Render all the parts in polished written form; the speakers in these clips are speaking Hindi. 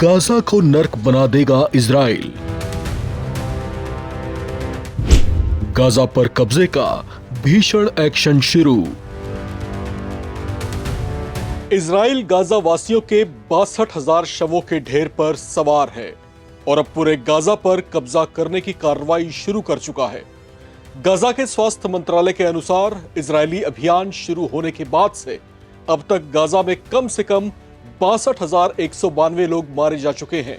गाजा को नर्क बना देगा इजराइल। गाजा पर कब्जे का भीषण एक्शन शुरू। इजराइल गाजा वासियों के 62,000 शवों के ढेर पर सवार है और अब पूरे गाजा पर कब्जा करने की कार्रवाई शुरू कर चुका है। गाजा के स्वास्थ्य मंत्रालय के अनुसार इजरायली अभियान शुरू होने के बाद से अब तक गाजा में कम से कम 62,192 लोग मारे जा चुके हैं।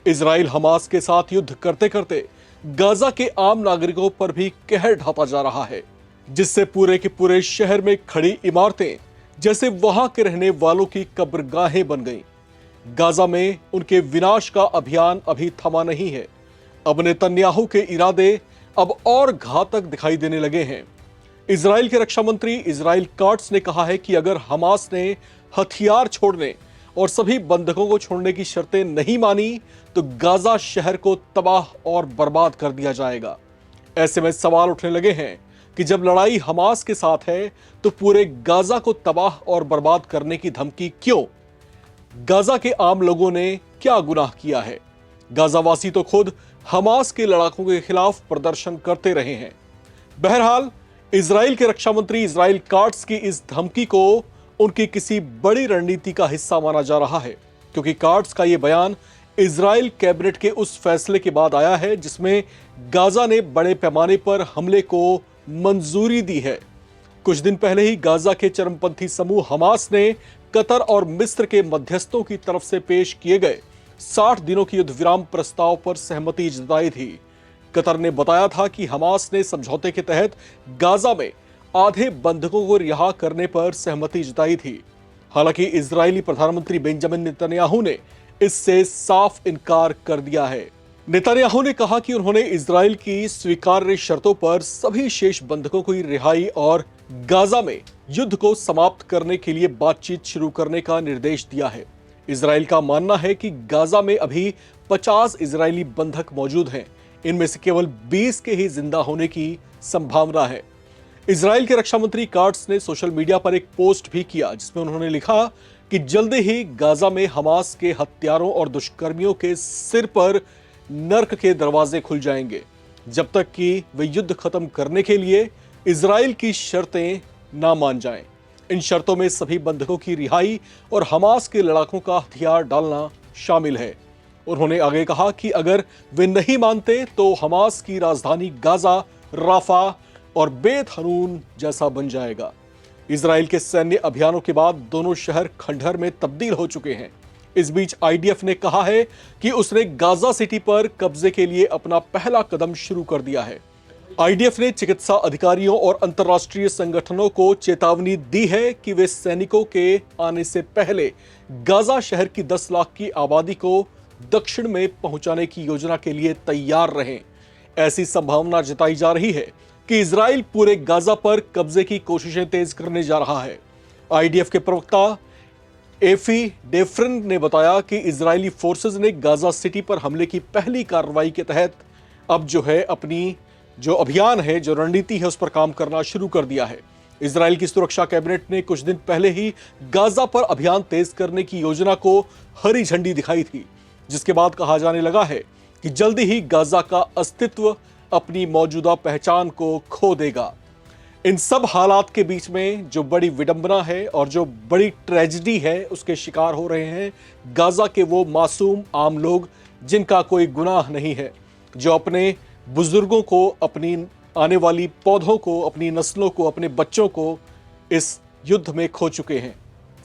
इजराइल हमास के साथ युद्ध करते करते गाजा के आम नागरिकों पर भी कहर ढाता जा रहा है, जिससे पूरे के पूरे शहर में खड़ी इमारतें जैसे वहां के रहने वालों की कब्रगाहें बन गईं। गाजा में उनके विनाश का अभियान अभी थमा नहीं है। अब नेतन्याहू के इरादे अब और घातक दिखाई देने लगे हैं। इजराइल के रक्षा मंत्री इजराइल काट्स ने कहा है कि अगर हमास ने हथियार छोड़ने और सभी बंधकों को छोड़ने की शर्तें नहीं मानी तो गाजा शहर को तबाह और बर्बाद कर दिया जाएगा। ऐसे में सवाल उठने लगे हैं कि जब लड़ाई हमास के साथ है तो पूरे गाजा को तबाह और बर्बाद करने की धमकी क्यों? गाजा के आम लोगों ने क्या गुनाह किया है? गाजावासी तो खुद हमास के लड़ाकों के खिलाफ प्रदर्शन करते रहे हैं। बहरहाल इजराइल के रक्षा मंत्री इजराइल काट्स की इस धमकी को उनकी किसी बड़ी रणनीति का हिस्सा माना जा रहा है, क्योंकि काट्स का यह बयान इजराइल कैबिनेट के उस फैसले के बाद आया है जिसमें गाजा ने बड़े पैमाने पर हमले को मंजूरी दी है। कुछ दिन पहले ही गाजा के चरमपंथी समूह हमास ने कतर और मिस्र के मध्यस्थों की तरफ से पेश किए गए 60 दिनों की युद्ध विराम प्रस्ताव पर सहमति जताई थी। कतर ने बताया था कि हमास ने समझौते के तहत गाजा में आधे बंधकों को रिहा करने पर सहमति जताई थी। हालांकि इजरायली प्रधानमंत्री बेंजामिन नेतन्याहू ने इससे साफ इनकार कर दिया है। नेतन्याहू ने कहा कि उन्होंने इजराइल की स्वीकार्य शर्तों पर सभी शेष बंधकों की रिहाई और गाजा में युद्ध को समाप्त करने के लिए बातचीत शुरू करने का निर्देश दिया है। इजराइल का मानना है कि गाजा में अभी 50 इजरायली बंधक मौजूद हैं। इनमें से केवल 20 के ही जिंदा होने की संभावना है। इजराइल के रक्षा मंत्री काट्स ने सोशल मीडिया पर एक पोस्ट भी किया जिसमें उन्होंने लिखा कि जल्दी ही गाजा में हमास के हत्यारों और दुष्कर्मियों के सिर पर नर्क के दरवाजे खुल जाएंगे, जब तक कि वे युद्ध खत्म करने के लिए इजराइल की शर्तें ना मान जाएं। इन शर्तों में सभी बंधकों की रिहाई और हमास के लड़ाकों का हथियार डालना शामिल है। उन्होंने आगे कहा कि अगर वे नहीं मानते तो हमास की राजधानी गाजा, राफा और बेत हनून जैसा बन जाएगा। इजराइल के सैन्य अभियानों के बाद दोनों शहर खंडहर में तब्दील हो चुके हैं। इस बीच आईडीएफ ने कहा है कि उसने गाजा सिटी पर कब्जे के लिए अपना पहला कदम शुरू कर दिया है। आईडीएफ ने चिकित्सा अधिकारियों और अंतर्राष्ट्रीय संगठनों को चेतावनी दी है कि वे सैनिकों के आने से पहले गाजा शहर की 10 लाख की आबादी को दक्षिण में पहुंचाने की योजना के लिए तैयार रहें। ऐसी संभावना जताई जा रही है कि इजराइल पूरे गाजा पर कब्जे की कोशिशें तेज करने जा रहा है। आईडीएफ के प्रवक्ता एफी डेफ्रिन ने बताया कि इजरायली फोर्सेज ने गाजा सिटी पर हमले की पहली कार्रवाई के तहत अब अपनी जो अभियान है, जो रणनीति है, उस पर काम करना शुरू कर दिया है। इजराइल की सुरक्षा कैबिनेट ने कुछ दिन पहले ही गाजा पर अभियान तेज करने की योजना को हरी झंडी दिखाई थी, जिसके बाद कहा जाने लगा है कि जल्दी ही गाजा का अस्तित्व अपनी मौजूदा पहचान को खो देगा। इन सब हालात के बीच में जो बड़ी विडंबना है और जो बड़ी ट्रेजेडी है उसके शिकार हो रहे हैं गाजा के वो मासूम आम लोग जिनका कोई गुनाह नहीं है, जो अपने बुजुर्गों को, अपनी आने वाली पौधों को, अपनी नस्लों को, अपने बच्चों को इस युद्ध में खो चुके हैं।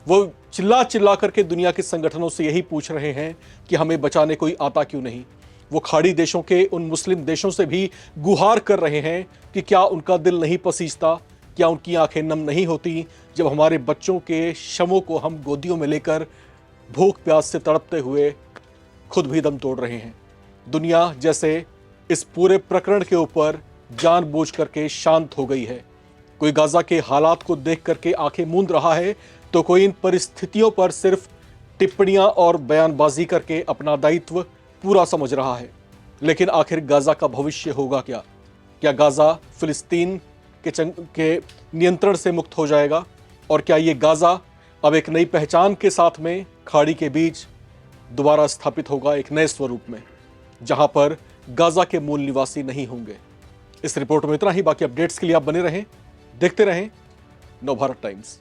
वो चिल्ला चिल्ला करके दुनिया के संगठनों से यही पूछ रहे हैं कि हमें बचाने कोई आता क्यों नहीं। वो खाड़ी देशों के, उन मुस्लिम देशों से भी गुहार कर रहे हैं कि क्या उनका दिल नहीं पसीजता, क्या उनकी आंखें नम नहीं होती जब हमारे बच्चों के शवों को हम गोदियों में लेकर भूख प्यास से तड़पते हुए खुद भी दम तोड़ रहे हैं। दुनिया जैसे इस पूरे प्रकरण के ऊपर जानबूझ करके शांत हो गई है। कोई गाजा के हालात को देख करके आंखें मूंद रहा है तो कोई इन परिस्थितियों पर सिर्फ टिप्पणियां और बयानबाजी करके अपना दायित्व पूरा समझ रहा है। लेकिन आखिर गाजा का भविष्य होगा क्या? क्या गाजा फिलिस्तीन के नियंत्रण से मुक्त हो जाएगा? और क्या ये गाजा अब एक नई पहचान के साथ में खाड़ी के बीच दोबारा स्थापित होगा एक नए स्वरूप में, जहां पर गाजा के मूल निवासी नहीं होंगे? इस रिपोर्ट में इतना ही। बाकी अपडेट्स के लिए आप बने रहें, देखते रहें नवभारत टाइम्स।